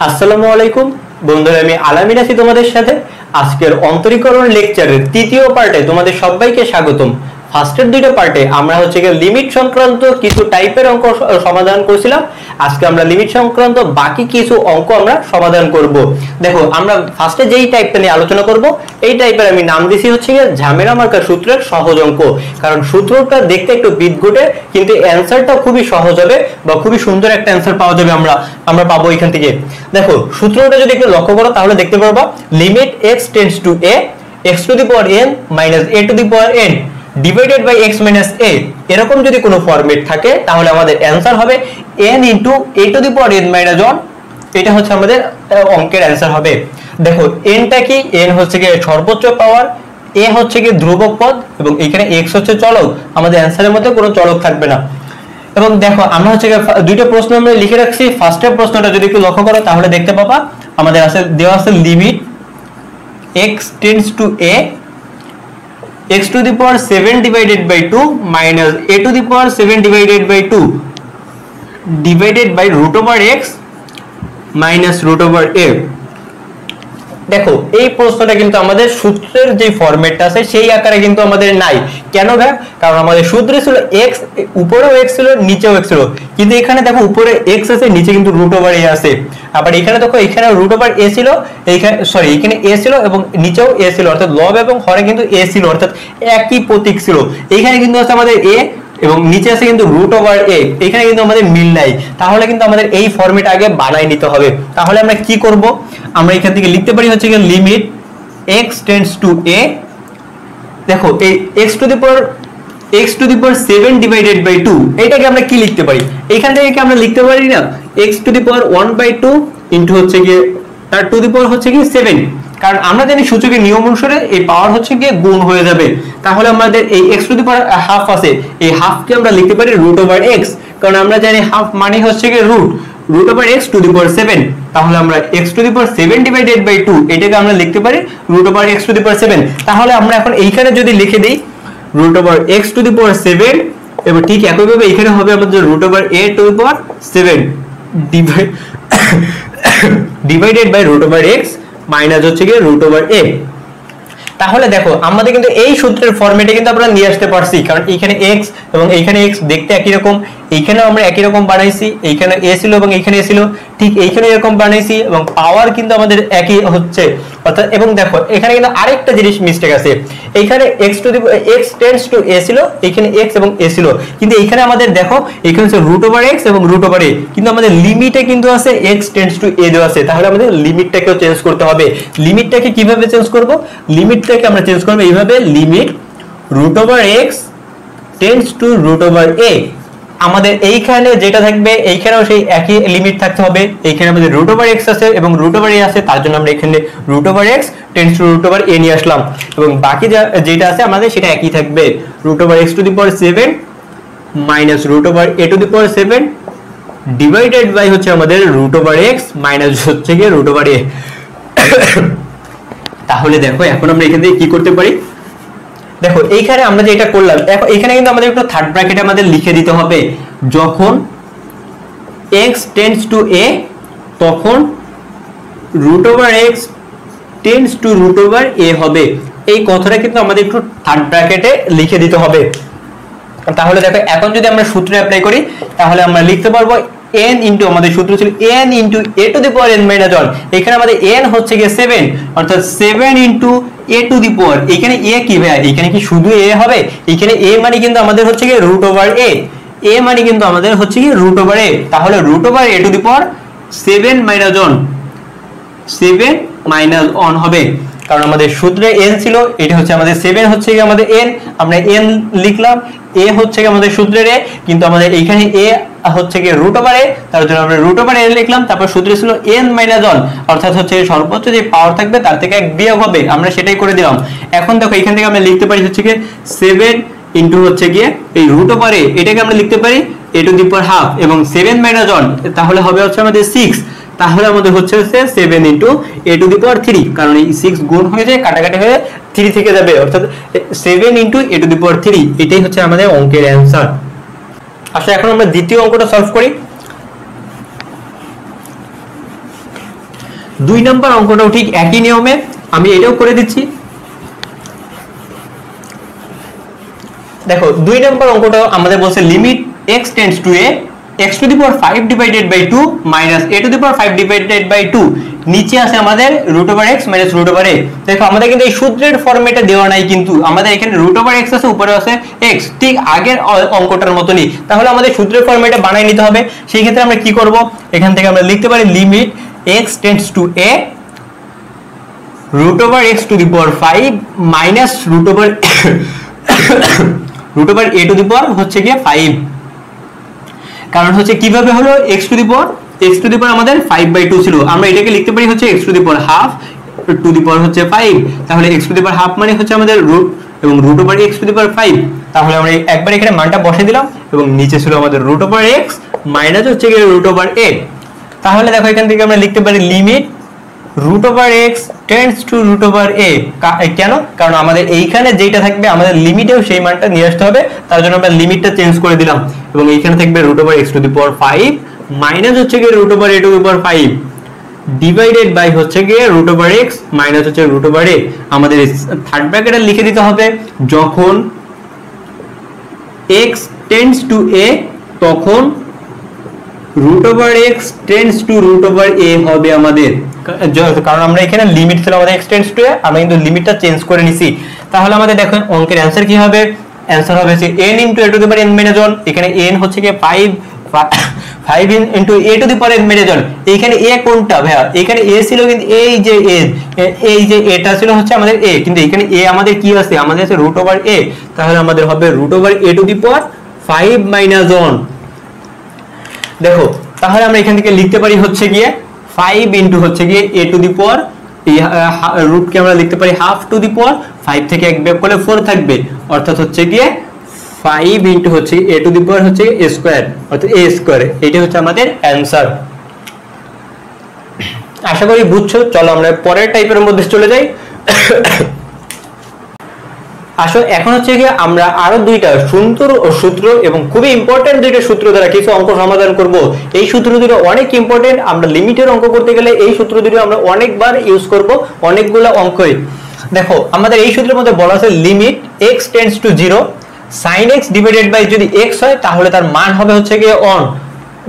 আসসালামু আলাইকুম বন্ধুরা, আমি আলামিন আছি তোমাদের সাথে। আজকের অন্তরীকরণ লেকচারের তৃতীয় পার্টে তোমাদের সবাইকে স্বাগতম। ফার্স্টের দুইটা পার্টে আমরা লিমিট সংক্রান্ত কিছু টাইপের অঙ্ক সমাধান করছিলাম। আজকে আমরা লিমিট সংক্রান্ত বাকি কিছু অঙ্ক আমরা সমাধান করব। দেখো, আমরা ফার্স্টে যেই টাইপটা নিয়ে আলোচনা করব, এই টাইপের আমি নাম দিছি ঝামেলা মার্কা সূত্রের সহজ অঙ্ক। কারণ সূত্রটা দেখতে একটু বিদঘুটে, কিন্তু অ্যান্সারটা খুবই সহজ হবে বা খুবই সুন্দর একটা অ্যান্সার পাওয়া যাবে। আমরা পাবো এখান থেকে। দেখো, সূত্রটা যদি একটু লক্ষ্য করো তাহলে দেখতে পারবা limit x tends to a x to the power n minus a to the power n divided by x minus a। এরকম যদি কোনো ফরম্যাট থাকে তাহলে আমাদের অ্যান্সার হবে n into a to the power n minus 1। এটা হচ্ছে আমাদের অঙ্কের অ্যান্সার হবে। দেখো, n টা কি? n হচ্ছে কি সর্বোচ্চ পাওয়ার, a হচ্ছে কি ধ্রুবক পদ, এবং এখানে x হচ্ছে চলক। আমাদের অ্যান্সারের মধ্যে কোনো চলক থাকবে না। এবং দেখো, আমরা দুইটা প্রশ্ন আমরা লিখে রাখছি। ফার্স্টের প্রশ্নটা যদি একটু লক্ষ্য করো তাহলে দেখতে পাবা আমাদের দেওয়া আছে limit x tends to a x to the power 7 divided by 2 minus a to the power 7 divided by 2 divided by root over x minus root over a। দেখো, এই প্রশ্নটা কিন্তু আমাদের সূত্রের যে ফরম্যাটটা আছে সেই আকারে কিন্তু আমাদের নাই। কেন ভাই? কারণ আমাদের সূত্রে ছিল x, উপরেও x ছিল, নিচেও x ছিল, কিন্তু এখানে দেখো উপরে x আছে, নিচে কিন্তু রুট ওভার a আছে। আবার এখানে দেখো, এখানে রুট ওভার a ছিল, এখানে a ছিল এবং নিচেও a ছিল, অর্থাৎ লব এবং হরে কিন্তু a ছিল, অর্থাৎ একই প্রতীক ছিল। এইখানে কিন্তু আছে আমাদের a এবং নিচে আছে কিন্তু রুট ওভার a। এখানে কিন্তু আমাদের মিল নাই। তাহলে কিন্তু আমাদের এই ফরম্যাট আগে বানাই নিতে হবে। তাহলে আমরা কি করব? আমরা এখান থেকে লিখতে পারি limit x tends to a। দেখো, এই x to the power 7 divided by 2, এটাকে আমরা কি লিখতে পারি? এখান থেকে কি আমরা লিখতে পারি না x to the power 1/2 into তার টু দি পাওয়ার 7। কারণ আমরা জানি সূচকের নিয়ম অনুসারে এই পাওয়ার গুণ হয়ে যাবে। তাহলে আমাদের এই x to the power half আছে, এই হাফকে আমরা লিখতে পারি রুট ওভার x। কারণ আমরা জানি হাফ মানে root over x to the power 7। তাহলে আমরা x to the power 7 divided by 2 এটাকে আমরা লিখতে পারি root over x to the power 7। তাহলে আমরা এখন এইখানে যদি লিখে দেই root over x to the power 7, এবং ঠিক একইভাবে এখানে হবে আমাদের root over a to the power 7 divided by root over x minus root over a। তাহলে দেখো, আমাদের কিন্তু এই সূত্রের ফরম্যাটে কিন্তু আমরা নিয়ে আসতে পারছি, কারণ এখানে x এবং এইখানে x দেখতে একই রকম। এইখানেও আমরা একই রকম বানাইছি, এইখানে a ছিল এবং এইখানে a ছিল, ঠিক এইখানে এরকম বানাইছি, এবং পাওয়ার কিন্তু আমাদের একই হচ্ছে। অর্থাৎ, এবং দেখো এখানে কিন্তু আরেকটা জিনিস মিস্টেক আছে। এইখানে x টেন্ডস টু a ছিল, এইখানে x এবং a ছিল, কিন্তু এইখানে আমাদের দেখো এখানে হচ্ছে রুট ওভার x এবং রুট ওভার a, কিন্তু আমাদের লিমিটে কিন্তু আছে x টেন্ডস টু a দেওয়া আছে। তাহলে আমাদের লিমিটটাকেও চেঞ্জ করতে হবে। লিমিটটাকে কিভাবে চেঞ্জ করব? লিমিটটাকে আমরা চেঞ্জ করব এইভাবে, limit root over x tends to root over a। আমাদের এইখানে যেটা থাকবে এইখানেও সেই একই লিমিট থাকতে হবে। এইখানে আমাদের রুট ওভার x আছে এবং রুট ওভার a আছে, তার জন্য আমরা এখানে root over x tends to root over a নিয়ে আসলাম, এবং বাকি যেটা আছে আমাদের সেটা একই থাকবে, root over x to the power 7 minus root over a to the power 7 divided by আমাদের root over x minus root over a। তাহলে দেখো, এখন আমরা এখান থেকে কি করতে পারি? দেখো, এইখানে আমরা যেটা করলাম, এখানে কিন্তু আমাদের একটু থার্ড ব্র্যাকেটে আমাদের লিখে দিতে হবে, যখন x টেন্ডস টু a তখন root over x tends to root over a হবে। এই কথাটা কিন্তু আমাদের একটু থার্ড ব্র্যাকেটে লিখে দিতে হবে। তাহলে দেখো, এখন যদি আমরা সূত্র অ্যাপ্লাই করি তাহলে আমরা লিখতে পারবো n ইনটু, আমাদের সূত্র ছিল n into a to the power n minus 1। এখানে আমাদের n হচ্ছে 7, অর্থাৎ 7 ইনটু a টু দি পাওয়ার, এখানে a কি ভাই? এখানে কি শুধু a হবে? এখানে a মানে কিন্তু আমাদের রুট ওভার a, a মানে কিন্তু আমাদের রুট ওভার a। তাহলে root over a to the power 7 minus 1, 7 minus 1 হবে। কারণ আমাদের সূত্রে n ছিল, এটা আমাদের 7 আমাদের n, আমরা n লিখলাম, a আমাদের সূত্রের a, কিন্তু আমাদের এইখানে a রুট ওভার a, তার জন্য আমরা রুট ওভার a লিখলাম। তারপর সূত্রে ছিল n মাইনাস 1, অর্থাৎ সর্বোচ্চ যে পাওয়ার থাকবে তার থেকে এক বিয়োগ হবে, আমরা সেটাই করে দিলাম। এখন দেখো, এখান থেকে আমরা লিখতে পারি 7 ইনটু এই রুট ওভার a, এটাকে আমরা লিখতে পারি a to the power half, এবং 7 মাইনাস 1 তাহলে হবে আমাদের 6। তাহলে আমাদের 7 ইনটু a টু দি পাওয়ার 3, কারণ এই 6 গুণ হয়ে যায়, কাটাকাটি হয়ে 3 থেকে যাবে, অর্থাৎ 7 ইনটু a টু দি পাওয়ার 3। এটাই আমাদের অঙ্কের অ্যান্সার। আসলে এখন আমরা দ্বিতীয় অঙ্কটা সলভ করি। 2 নম্বর অঙ্কটাও ঠিক একই নিয়মে আমি এটাও করে দিচ্ছি। দেখো 2 নম্বর অঙ্কটা আমাদের বলছে limit x tends to a x to the power 5 divided by 2 minus a to the power 5 divided by 2, নিচে আছে আমাদের root over x minus root over a। দেখো আমাদের কিন্তু এই সূত্রের ফরম্যাটে দেওয়া নাই, কিন্তু আমাদের এখানে রুট ওভার x আছে, উপরে আছে x, ঠিক আগের অঙ্কটার মতনই। তাহলে আমাদের সূত্রের ফরম্যাটে বানাই নিতে হবে। সেই ক্ষেত্রে আমরা কি করব, এখান থেকে আমরা লিখতে পারি limit x tends to a root over x to the power 5 minus root over a to the power হচ্ছে কি 5, কারণ হচ্ছে কিভাবে হলো x to the power আমাদের 5/2 ছিল, আমরা এটাকে লিখতে পারি হচ্ছে x to the power half to the power হচ্ছে 5, তাহলে x to the power half মানে হচ্ছে আমাদের রুট এবং root over x to the power 5। তাহলে আমরা একবার এখানে মানটা বসিয়ে দিলাম এবং নিচে ছিল আমাদের root over x মাইনাস হচ্ছে কি root over a। তাহলে দেখো এখান থেকে আমরা লিখতে পারি limit root over x tends to root over a, কেন, কারণ আমাদের এইখানে যেটা থাকবে আমাদের লিমিটেও সেই মানটা নিয়ে আসতে হবে, তার জন্য আমরা লিমিটটা চেঞ্জ করে দিলাম এবং এইখানে থাকবে root over x to the power 5 minus হচ্ছে কি root over a to the power 5 divided by হচ্ছে কি root over x মাইনাস হচ্ছে root over a। আমাদের থার্ড ব্র্যাকেটে লিখে দিতে হবে যখন x tends to a তখন root over x tends to root over a হবে আমাদের, কারণ আমরা এখানে লিমিট ছিল আমাদের x tends to a, আমরা কিন্তু লিমিটটা চেঞ্জ করে নিছি। তাহলে আমাদের দেখুন অঙ্কের অ্যানসার কি হবে, অ্যানসার হবে যে n into a to the power n minus 1, এখানে n হচ্ছে কি 5 into a to the power n minus 1। এখানে a কোনটা ভাইয়া, এখানে a ছিল কিন্তু এই যে এটা ছিল হচ্ছে আমাদের a, কিন্তু এখানে a আমাদের কি আছে, আমাদের আছে root over a, তাহলে আমাদের হবে root over a to the power 5 minus 1। দেখো তাহলে আমরা এখান থেকে লিখতে পারি হচ্ছে গিয়ে 5 ইনটু হচ্ছে গিয়ে a টু দি পাওয়ার, এই রুট কে আমরা লিখতে পারি হাফ টু দি পাওয়ার 5 থেকে 1 বিয়োগ করলে 4 থাকবে, অর্থাৎ হচ্ছে গিয়ে 5 ইনটু হচ্ছে a টু দি পাওয়ার হচ্ছে a স্কয়ার, অর্থাৎ a স্কয়ার। এটা হচ্ছে আমাদের অ্যানসার। আশা করি বুঝছো। চলো আমরা পরের টাইপের মধ্যে চলে যাই। আসো এখন হচ্ছে কি আমরা আরো দুইটা সুন্দর সূত্র এবং খুবই ইম্পর্টেন্ট দুইটা সূত্র দ্বারা কিছু অঙ্ক সমাধান করব। এই সূত্র দুটো অনেক ইম্পর্টেন্ট, আমরা লিমিটের অঙ্ক করতে গেলে এই সূত্র দুটো আমরা অনেকবার ইউজ করব, অনেকগুলো অঙ্কই। দেখো আমাদের এই সূত্রের মধ্যে বলা আছে limit x tends to 0 sin x divided by যদি x হয় তাহলে তার মান হবে হচ্ছে কি 1।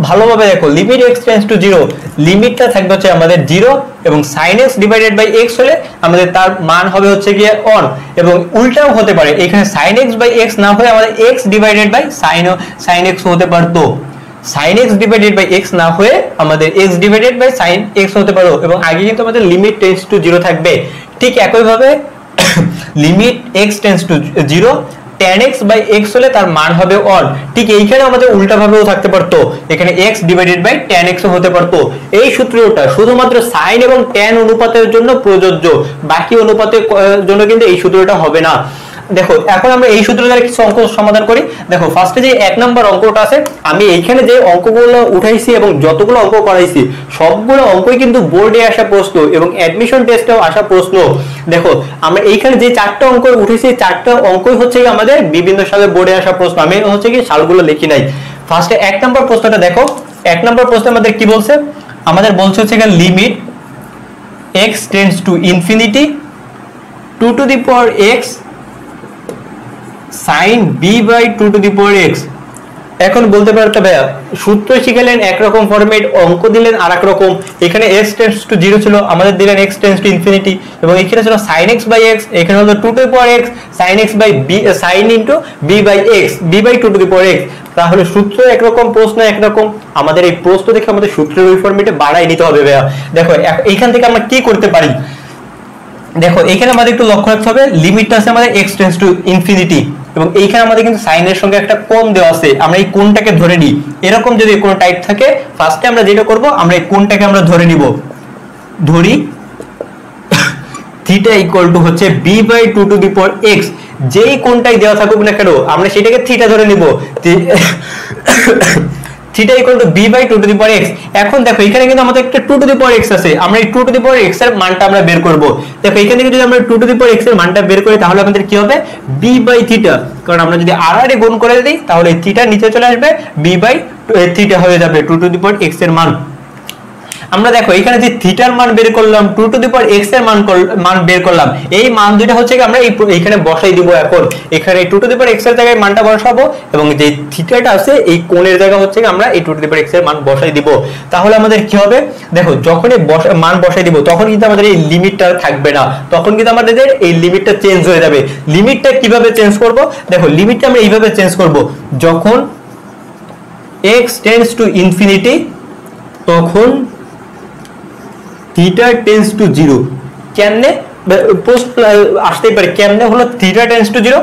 ভালোভাবে দেখো লিমিট x টেন্ডস টু 0, লিমিটটা থাকবে হচ্ছে আমাদের 0 এবং sin x divided by x হলে আমাদের তার মান হবে হচ্ছে গিয়ে 1, এবং উল্টাও হতে পারে, এখানে sin x বাই x না হয়ে আমাদের x divided by sin x হতে পারতো, sin x divided by x না হয়ে আমাদের x divided by sin x হতে পারো, এবং আগে কিন্তু আমাদের লিমিট টেন্ডস টু 0 থাকবে। ঠিক একই ভাবে limit x tends to 0 tan x by x হলে তার মান হবে 1। ঠিক এইখানে আমাদের উল্টা ভাবেও থাকতে পারতো, এখানে x divided by tan x হতে পারতো। এই সূত্রটা শুধুমাত্র sin এবং tan অনুপাতের জন্য প্রযোজ্য, বাকি অনুপাতের জন্য কিন্তু এই সূত্রটা হবে না। দেখো এখন আমরা এই সূত্র দ্বারা কিছু অঙ্ক সমাধান করি। দেখো ফার্স্টে যে 1 নাম্বার অঙ্কটা আছে, আমি এইখানে যে অঙ্কগুলো উঠাইছি এবং যতগুলো অঙ্ক করাইছি সবগুলো অঙ্কই কিন্তু বোর্ডে আসা প্রশ্ন এবং অ্যাডমিশন টেস্টেও আসা প্রশ্ন। দেখো আমরা এইখানে যে 4টা অঙ্ক উঠেছি 4টা অঙ্কই হচ্ছে কি আমাদের বিভিন্ন সালে বোর্ডে আসা প্রশ্ন, আমি হচ্ছে কি সালগুলো লিখি নাই। ফার্স্টে 1 নাম্বার প্রশ্নটা দেখো, 1 নাম্বার প্রশ্ন আমাদের কি বলছে, আমাদের বলছে হচ্ছে কি limit x tends to infinity 2 to the power x sin b by 2 to the power x। এখন বলতে পারতে ভাইয়া সূত্র শিখালেন একরকম ফরম্যাট, অঙ্ক দিলেন আরেক রকম। এখানে x টেন্ডস টু 0 ছিল, আমাদের দিলেন x টেন্ডস টু ইনফিনিটি, এবং এখানে ছিল sin x by x, এখানে হলো 2 to the power x sin x by b sin into b by x b by 2 to the power x। তাহলে সূত্র একরকম প্রশ্ন একরকম, আমাদের এই প্রশ্ন দেখে আমাদের সূত্রের ওই ফরম্যাটে বাড়াই নিতে হবে ভাইয়া। দেখো এইখান থেকে আমরা কি করতে পারি, দেখো এখানে আমাদের একটু লক্ষ্য রাখতে হবে লিমিটটা আছে আমাদের x টেন্ডস টু ইনফিনিটি, এবং এইখানে আমাদের কিন্তু সাইন এর সঙ্গে একটা কোণ দেওয়া আছে, আমরা এই কোণটাকে ধরে নিই। এরকম যদি কোনো টাইপ থাকে ফার্স্টে আমরা যেটা করব, আমরা এই কোণটাকে আমরা ধরে নিব, ধরি থিটা ইকুয়াল টু হচ্ছে b by 2 to the power x। যেই কোণটাই দেওয়া থাকুক না কেন আমরা সেটাকে থিটা ধরে নিব, theta equal to b by 2 to the power x। এখন দেখো এখানে কিন্তু আমাদের একটা 2 টু দি পাওয়ার x আছে, আমরা এই 2 টু দি পাওয়ার x এর মানটা আমরা বের করব। দেখো এখান থেকে যদি আমরা 2 টু দি পাওয়ার x এর মানটা বের করি তাহলে আমাদের কি হবে b বাই থিটা, কারণ আমরা যদি r এ গুণ করে দেই তাহলে এই থিটা নিচে চলে আসবে, b বাই থিটা হয়ে যাবে 2 টু দি পাওয়ার x এর মান। আমরা দেখো এখানে যে থিটার মান বের করলাম 2 টু দি পাওয়ার x এর মান বের করলাম, এই মান দুইটা হচ্ছে কি আমরা এইখানে বসাই দিব। এখন এখানে 2 টু দি পাওয়ার x এর জায়গায় মানটা বসাবো এবং যে থিটাটা আছে এই কোণের জায়গা হচ্ছে কি আমরা এই 2 টু দি পাওয়ার x এর মান বসাই দিব। তাহলে আমাদের কি হবে, দেখো যখনই মান বসাই দিব তখন কিন্তু আমাদের এই লিমিটটা থাকবে না, তখন কিন্তু আমাদের এই লিমিটটা চেঞ্জ হয়ে যাবে। লিমিটটা কিভাবে চেঞ্জ করব, দেখো লিমিটটা আমরা এইভাবে চেঞ্জ করব, যখন x টেন্ডস টু ইনফিনিটি তখন থিটা টেন্ডস টু 0। কেমনে পোস্ট আসতেই পারে, কেমনে হলো theta tends to 0,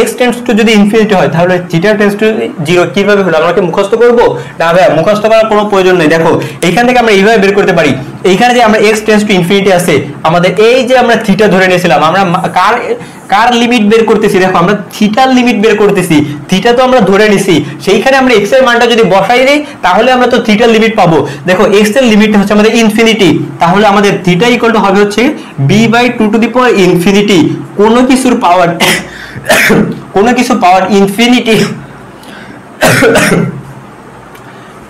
x tends two যদি ইনফিনিটি হয় তাহলে থিটা টেন্ডস টু 0 কিভাবে হলো, আমরা কি মুখস্থ করব? না ভাই, মুখস্থ করার কোনো প্রয়োজন নেই। দেখো এইখান থেকে আমরা এইভাবে বের করতে পারি, এইখানে যে আমরা x টেন্ডস টু ইনফিনিটি আছে, আমাদের এই যে আমরা থিটা ধরে নিয়েছিলাম, আমরা কার লিমিট বের করতেছি, দেখো আমরা থিটার লিমিট বের করতেছি, থিটা তো আমরা ধরে নিছি, সেইখানে আমরা x এর মানটা যদি বসাই দেই তাহলে আমরা তো থিটার লিমিট পাবো। দেখো x এর লিমিট হচ্ছে আমাদের ইনফিনিটি, তাহলে আমাদের থিটা ইকুয়াল টু হবে হচ্ছে b/2 two the power infinity, কোনো কিছুর পাওয়ার ইনফিনিটি,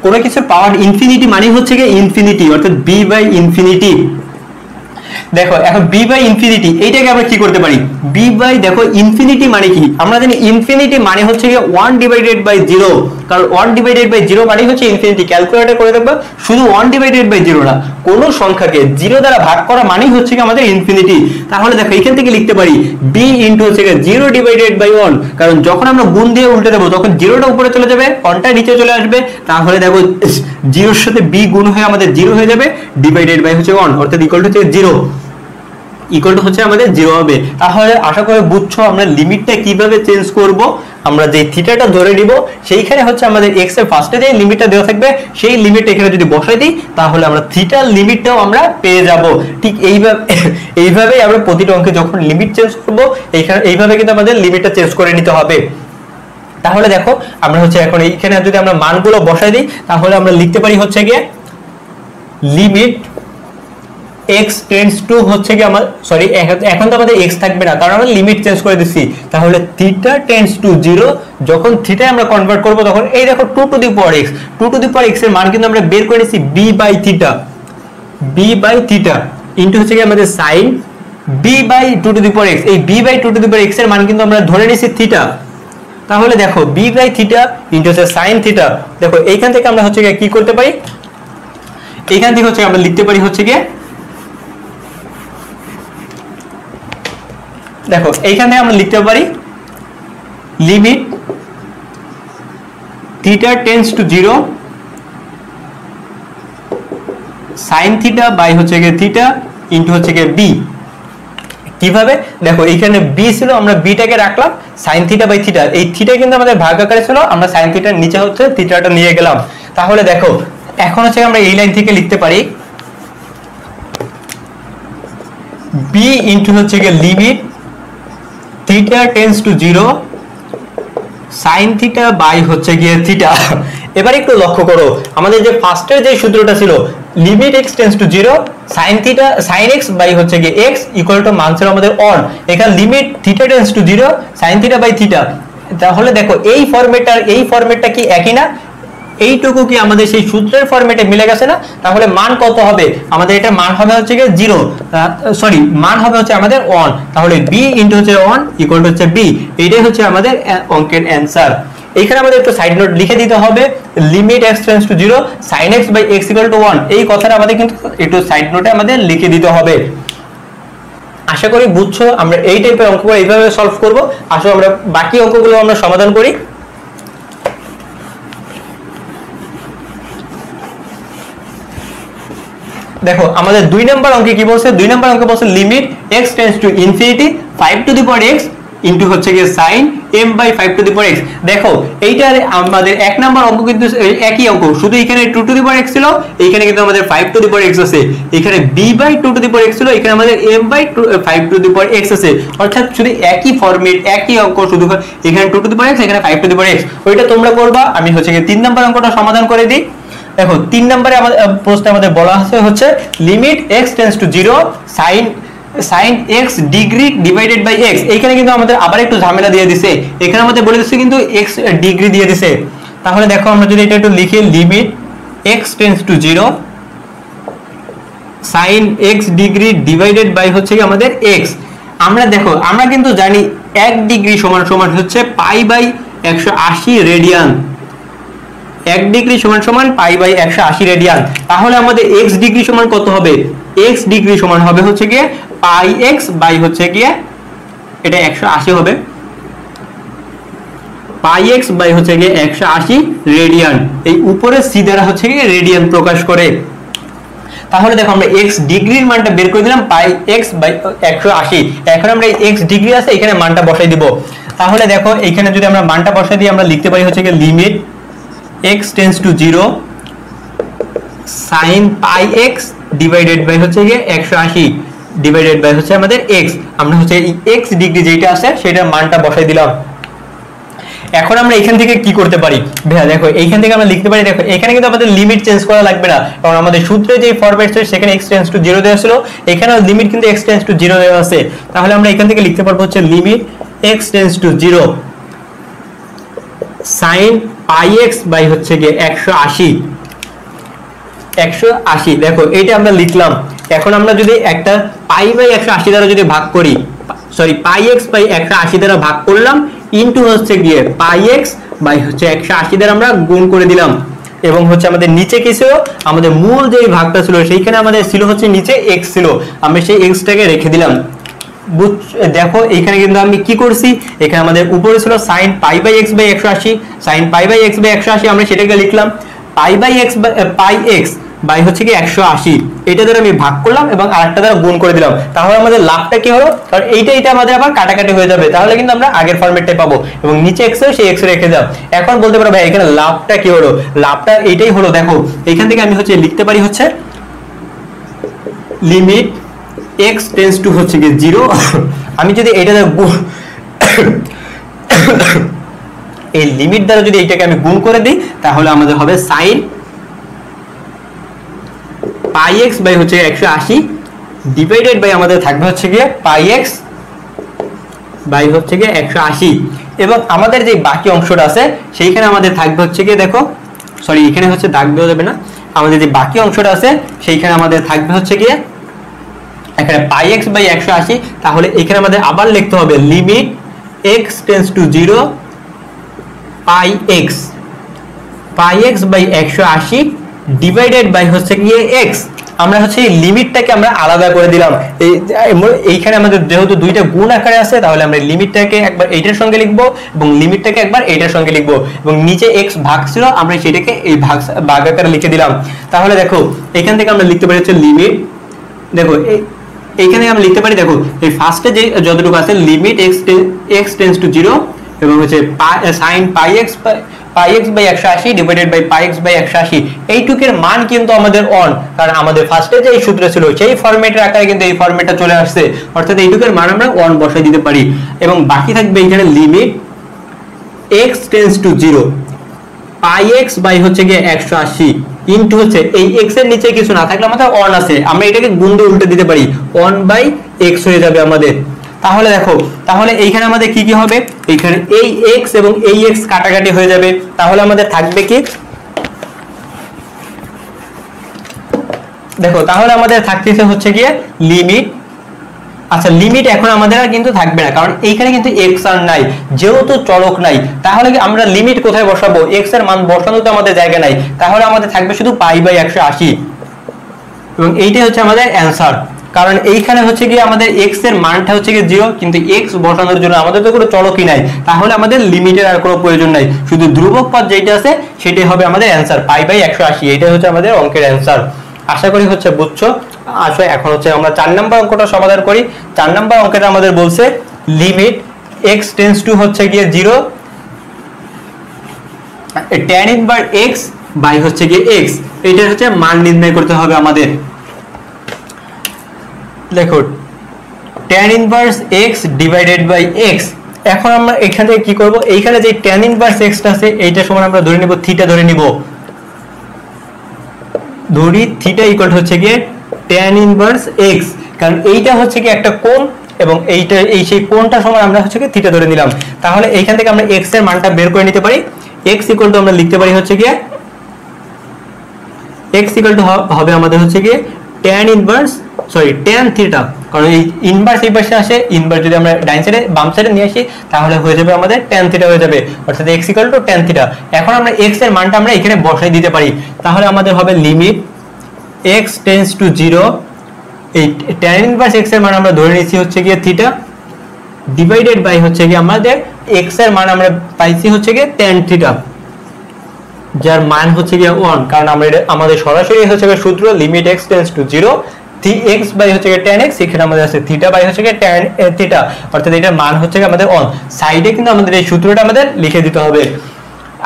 কোনো কিছুর পাওয়ার ইনফিনিটি মানে হচ্ছে কি ইনফিনিটি, অর্থাৎ b/ইনফিনিটি। দেখো এখন b/ইনফিনিটি এইটাকে আমরা কি করতে পারি, দেখো ইনফিনিটি মানে কি, আমরা জানি ইনফিনিটি মানে হচ্ছে কি 1/0, কারণ 1/0 মানে হচ্ছে ইনফিনিটি। ক্যালকুলেটর করে দেখবা শুধু 1/0 না, কোন সংখ্যাকে 0 দ্বারা ভাগ করা মানেই হচ্ছে কি আমাদের ইনফিনিটি। তাহলে দেখো এখান থেকে লিখতে পারি b ইনটু হচ্ছে কি 0/1, কারণ যখন আমরা গুণ দিয়ে উল্টে দেব তখন 0টা উপরে চলে যাবে, 1টা নিচে চলে আসবে, তাহলে দেখো 0 এর সাথে b গুণ হয়ে আমাদের 0 হয়ে যাবে, ডিভাইডেড বাই হচ্ছে 1, অর্থাৎ ইকুয়াল টু হচ্ছে 0, ইকুয়াল টু হচ্ছে আমাদের 0 হবে। তাহলে আশা করি বুঝছো আমরা লিমিটটা কিভাবে চেঞ্জ করব। আমরা যে থিটাটা ধরে নিব সেইখানে হচ্ছে আমাদের x এর ফার্স্টে যে লিমিটটা দেওয়া থাকবে সেই লিমিট এখানে যদি বসাই দিই তাহলে আমরা থিটার লিমিটটাও আমরা পেয়ে যাব। ঠিক এইভাবেই আমরা প্রতিটা অঙ্কে যখন লিমিট চেঞ্জ করব এইভাবে কিন্তু আমাদের লিমিটটা চেঞ্জ করে নিতে হবে। তাহলে দেখো আমরা হচ্ছে এখন এইখানে যদি আমরা মানগুলো বসাই দিই তাহলে আমরা লিখতে পারি হচ্ছে গিয়ে লিমিট x টেন্ডস টু হচ্ছে কি আমার সরি এখন তো আমাদের x থাকবে না কারণ আমরা লিমিট চেঞ্জ করে দিচ্ছি, তাহলে থিটা টেন্ডস টু 0, যখন থিটা আমরা কনভার্ট করব তখন এই দেখো 2 to the power x, 2 to the power x এর মান কিন্তু আমরা বের করে নিয়েছি b/থিটা ইনটু হচ্ছে কি আমাদের sin b/2 two the power x, এই b/2 two the power x এর মান কিন্তু আমরা ধরে নিয়েছি থিটা। তাহলে দেখো b/থিটা ইনটু হচ্ছে sin থিটা, দেখো এইখান থেকে আমরা হচ্ছে কি করতে পারি, এইখান থেকে হচ্ছে আমরা লিখতে পারি হচ্ছে কি, দেখো এইখানে আমরা লিখতে পারি limit theta tends to 0 sin theta by হচ্ছে গিয়ে থিটা ইনটু হচ্ছে গিয়ে b। কিভাবে, দেখো এইখানে b ছিল, আমরা bটাকে রাখলাম, sin থিটা বাই থিটা, এই থিটা কিন্তু আমাদের ভাগ আকারে ছিল, আমরা sin থিটার নিচে হচ্ছে থিটাটা নিয়ে গেলাম। তাহলে দেখো এখন হচ্ছে আমরা এই লাইন থেকে লিখতে পারি b ইনটু হচ্ছে গিয়ে limit theta tends to 0 sin theta by হচ্ছে গিয়ে থিটা। এবার একটু লক্ষ্য করো আমাদের যে ফার্স্টের যে সূত্রটা ছিল limit x tends to 0 sin x by হচ্ছে গিয়ে x ইকুয়াল টু মান ছিল আমাদের 1, এখানে limit theta tends to 0 sin theta by theta. তাহলে দেখো এই ফরম্যাটটা কি একই না, এইটুকু কি আমাদের সেই সূত্রের ফরম্যাটে মিলে গেছে না? তাহলে মান কত হবে আমাদের, এটা মান হবে হচ্ছে কি 0, সরি মান হবে হচ্ছে আমাদের 1, তাহলে b ইনটু হচ্ছে 1 ইকুয়াল টু হচ্ছে b, এটাই হচ্ছে আমাদের অঙ্কের অ্যানসার। এইখানে আমাদের একটু সাইড নোট লিখে দিতে হবে limit x tends to 0 sin x by x equal to 1, এই কথাটা আমাদের কিন্তু একটু সাইড নোটে আমাদের লিখে দিতে হবে। আশা করি বুঝছো আমরা এই টাইপের অঙ্কগুলো এইভাবে সলভ করব। আসো আমরা বাকি অঙ্কগুলো আমরা সমাধান করি। দেখো আমাদের 2 নম্বর অঙ্কে কি বলছে, 2 নম্বর অঙ্কে বলছে limit x tends to infinity 5 to the power x into হচ্ছে কি sin m by 5 to the power x। দেখো এইটার আমাদের 1 নম্বর অঙ্ক কিন্তু একই অঙ্ক, শুধু এখানে 2 টু দি পাওয়ার x ছিল, এইখানে কিন্তু আমাদের 5 টু দি পাওয়ার x আছে, এখানে b/2 two the power x ছিল, এখানে আমাদের m/5 two the power x আছে, অর্থাৎ শুধু একই ফরম্যাট একই অঙ্ক, শুধু এখানে 2 টু দি পাওয়ার x এখানে 5 টু দি পাওয়ার x, ওইটা তোমরা করবা। আমি হচ্ছে কি 3 নম্বর অঙ্কটা সমাধান করে দিই। দেখো 3 নম্বরে আমাদের প্রশ্নে আমাদের বলা আছে হচ্ছে limit x tends to 0 sin x degree divided by x, এখানে কিন্তু আমাদের আবার একটু ঝামেলা দিয়ে দিছে, এখানে আমাদের বলে দিচ্ছে কিন্তু x ডিগ্রি দিয়ে দিছে। তাহলে দেখো আমরা যদি এটা একটু লিখি limit x tends to 0 sin x degree divided by হচ্ছে কি আমাদের x। আমরা দেখো আমরা কিন্তু জানি 1 ডিগ্রি সমান সমান হচ্ছে পাই বাই 180 রেডিয়ান। 1 ডিগ্রি সমান সমান পাই বাই 180 রেডিয়ান। তাহলে আমাদের x ডিগ্রি সমান কত হবে? x ডিগ্রি সমান হবে হচ্ছে গিয়ে পাই x বাই হচ্ছে গিয়ে এটা 180 হবে, পাই x বাই হচ্ছে গিয়ে 180 রেডিয়ান। এই উপরে c দ্বারা হচ্ছে গিয়ে রেডিয়ান প্রকাশ করে। তাহলে দেখো আমরা x ডিগ্রির মানটা বের করে দিলাম পাই x বাই 180। এখন আমরা এই x ডিগ্রি আছে এখানে মানটা বসাই দিব। তাহলে দেখো এখানে যদি আমরা মানটা বসাই দিই আমরা লিখতে পারি হচ্ছে কি limit x tends to 0 sin pi x divided by হচ্ছে কি 180 ডিভাইডেড বাই হচ্ছে আমাদের x। আমরা হচ্ছে এই x ডিগ্রি যেটা আছে সেটার মানটা বসাই দিলাম। এখন আমরা এখান থেকে কি করতে পারি ভাইয়া? দেখো এইখান থেকে আমরা লিখতে পারি, দেখো এখানে কিন্তু আমাদের লিমিট চেঞ্জ করা লাগবে না, কারণ আমাদের সূত্রে যে ফরম্যাট ছিল সেখানে x টেন্ডস টু 0 দেওয়া ছিল, এখানেও লিমিট কিন্তু x টেন্ডস টু 0 দেওয়া আছে। তাহলে আমরা এখান থেকে লিখতে পারবো হচ্ছে limit x tends to 0 sin pi x by হচ্ছে কি 180। দেখো এইটা আমরা লিখলাম। এখন আমরা যদি একটা পাই বাই 180 দ্বারা যদি ভাগ করি, সরি পাই x বাই 180 দ্বারা ভাগ করলাম ইনটু হচ্ছে গিয়ে পাই x বাই হচ্ছে 180 দ্বারা আমরা গুণ করে দিলাম। এবং হচ্ছে আমাদের নিচে কি ছিল, আমাদের মূল যে ভাগটা ছিল সেইখানে আমাদের ছিল হচ্ছে নিচে x ছিল, আমরা সেই x টাকে রেখে দিলাম। দেখো এখানে কিন্তু আমি কি করছি, এখানে আমাদের উপরে ছিল sin pi by x by 180, sin pi by x by 180 আমরা সেটাকে লিখলাম pi by x pi x by হচ্ছে কি 180, এটা দ্বারা আমি ভাগ করলাম এবং আরেকটা দ্বারা গুণ করে দিলাম। তাহলে আমাদের লাভটা কি হলো, কারণ এইটা আমাদের আবার কাটাকাটি হয়ে যাবে, তাহলে কিন্তু আমরা আগের ফরম্যাটটাই পাবো এবং নিচে x এর সেই x রেখে দাও। এখন বলতে পারো ভাই এখানে লাভটা কি হলো, লাভটা এইটাই হলো। দেখো এখান থেকে আমি হচ্ছে লিখতে পারি হচ্ছে লিমিট x টেন্ডস টু হচ্ছে কি 0 আমি যদি এটা এই লিমিট দ্বারা যদি এইটাকে আমি গুণ করে দিই তাহলে আমাদের হবে sin পাই x বাই হচ্ছে 180 ডিভাইডেড বাই আমাদের থাকবে হচ্ছে গিয়ে পাই x বাই হচ্ছে গিয়ে 180। এবং আমাদের যে বাকি অংশটা আছে সেইখানে আমাদের থাকবে হচ্ছে গিয়ে, দেখো সরি এখানে হচ্ছে দাগ দেওয়া যাবে না, আমাদের যে বাকি অংশটা আছে সেইখানে আমাদের থাকবে হচ্ছে গিয়ে এখানে পাই x বাই 180। তাহলে এখানে আমাদের আবার লিখতে হবে limit x tends to 0 pi x by 180 divided by হচ্ছে গিয়ে x। আমরা হচ্ছে এই লিমিটটাকে আমরা আলাদা করে দিলাম। এইখানে আমাদের যেহেতু দুইটা গুণ আকারে আছে তাহলে আমরা লিমিটটাকে একবার এইটার সঙ্গে লিখবো এবং লিমিটটাকে একবার এইটার সঙ্গে লিখবো এবং নিচে x ভাগ ছিল আমরা সেটাকে এই ভাগ আকারে লিখে দিলাম। তাহলে দেখো এখান থেকে আমরা লিখতে পারি হচ্ছে লিমিট, দেখো এইখানে আমরা লিখতে পারি, দেখো এই ফার্স্টে যে যতটুকু আছে লিমিট x টেন্ডস টু 0 এবং হচ্ছে sin pi x by 180 divided by pi x by 180 এইটুকের মান কিন্তু আমাদের অন, কারণ আমাদের ফার্স্টে যে সূত্র ছিল সেই ফরম্যাটের আকারে কিন্তু এই ফরম্যাটটা চলে আসছে, অর্থাৎ এইটুকের মান আমরা অন বসাই দিতে পারি। এবং বাকি থাকবে এখানে limit x tends to 0 pi x by হচ্ছে গিয়ে 180 ইনটু হচ্ছে এই x এর নিচে কিছু না থাকলে আমাদের অন আছে, আমরা এটাকে গুণ দিয়ে উল্টে দিতে পারি, 1 বাই x হয়ে যাবে আমাদের। তাহলে দেখো তাহলে এইখানে আমাদের কি কি হবে, এইখানে এই x এবং এই x কাটাকাটি হয়ে যাবে। তাহলে আমাদের থাকবে কি, দেখো তাহলে আমাদের থাকতেছে হচ্ছে গিয়ে লিমিট, আচ্ছা লিমিট এখন আমাদের আর কিন্তু থাকবে না, কারণ এইখানে কিন্তু x আর নাই, যেহেতু চলক নাই তাহলে আমরা লিমিট কোথায় বসাবো, x এর মান বসানো তো আমাদের জায়গা নাই, তাহলে আমাদের থাকবে শুধু পাই বাই 180 এবং এইটাই হচ্ছে আমাদের অ্যান্সার। কারণ এইখানে হচ্ছে কি আমাদের x এর মানটা হচ্ছে কি 0, কিন্তু x বসানোর জন্য আমাদের তো কোনো চলকই নাই, তাহলে আমাদের লিমিটের আর কোনো প্রয়োজন নাই, শুধু ধ্রুবক পদ যেটা আছে সেটাই হবে আমাদের অ্যান্সার পাই বাই 180। এইটাই হচ্ছে আমাদের অঙ্কের অ্যান্সার। আশা করি হচ্ছে বুঝছো। আসলে এখন হচ্ছে আমরা 4 নম্বর অঙ্কটা সমাধান করি। 4 নম্বর অঙ্কটা আমাদের বলছে লিমিট x টেন্ডস টু হচ্ছে গিয়ে 0 tan ইনভার্স x বাই হচ্ছে গিয়ে x, এটা হচ্ছে মান নির্ণয় করতে হবে আমাদের। দেখো tan inverse x divided by x, এখন আমরা এখান থেকে কি করব, এইখানে যে tan ইনভার্স x টা আছে এইটা সমান আমরা ধরে নিব থিটা, ধরে নিব ধরি থিটা ইকুয়াল হচ্ছে গিয়ে tan ইনভার্স x, কারণ এইটা হচ্ছে কি একটা কোণ এবং এইটা এই সেই কোণটা সমান আমরা হচ্ছে কি থিটা ধরে নিলাম। তাহলে এইখান থেকে আমরা x এর মানটা বের করে নিতে পারি, x ইকুয়াল টু আমরা লিখতে পারি হচ্ছে গিয়ে x ইকুয়াল টু হবে আমাদের হচ্ছে গিয়ে tan ইনভার্স tan থিটা, কারণ এই ইনভার্স এই পাশে আসে, ইনভার্স যদি আমরা ডান সাইডে বাম সাইডে নিয়ে আসি তাহলে হয়ে যাবে আমাদের tan থিটা হয়ে যাবে, অর্থাৎ x = tan থিটা। এখন আমরা x এর মানটা আমরা এখানে বসাই দিতে পারি, তাহলে আমাদের হবে লিমিট x টেন্ডস টু 0, এই tan ইনভার্স x এর মান আমরা ধরে নিয়েছি হচ্ছে গিয়ে থিটা, ডিভাইডেড বাই হচ্ছে গিয়ে আমাদের x এর মান আমরা পাইছি হচ্ছে গিয়ে tan থিটা, যার মান হচ্ছে গিয়ে 1, কারণ আমরা আমাদের সরাসরি হচ্ছে গিয়ে সূত্র limit x tends to 0 x by হচ্ছে গিয়ে tan x, এখানে আমাদের আছে থিটা বাই হচ্ছে গিয়ে tan থিটা, অর্থাৎ এটার মান হচ্ছে গিয়ে আমাদের 1। সাইডে কিন্তু আমাদের এই সূত্রটা আমাদের লিখে দিতে হবে।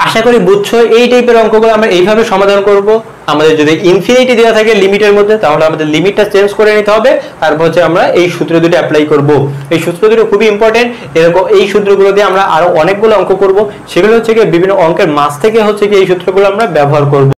আশা করি বুঝছো এই টাইপের অঙ্কগুলো আমরা এইভাবে সমাধান করব। আমাদের যদি ইনফিনিটি দেওয়া থাকে লিমিটের মধ্যে তাহলে আমাদের লিমিটটা চেঞ্জ করে নিতে হবে, তারপর হচ্ছে আমরা এই সূত্র দুটো অ্যাপ্লাই করব। এই সূত্র দুটো খুবই ইম্পর্টেন্ট, এরকম এই সূত্রগুলো দিয়ে আমরা আরো অনেকগুলো অঙ্ক করব, সেগুলো হচ্ছে কি বিভিন্ন অঙ্কের মাছ থেকে হচ্ছে কি এই সূত্রগুলো আমরা ব্যবহার করব।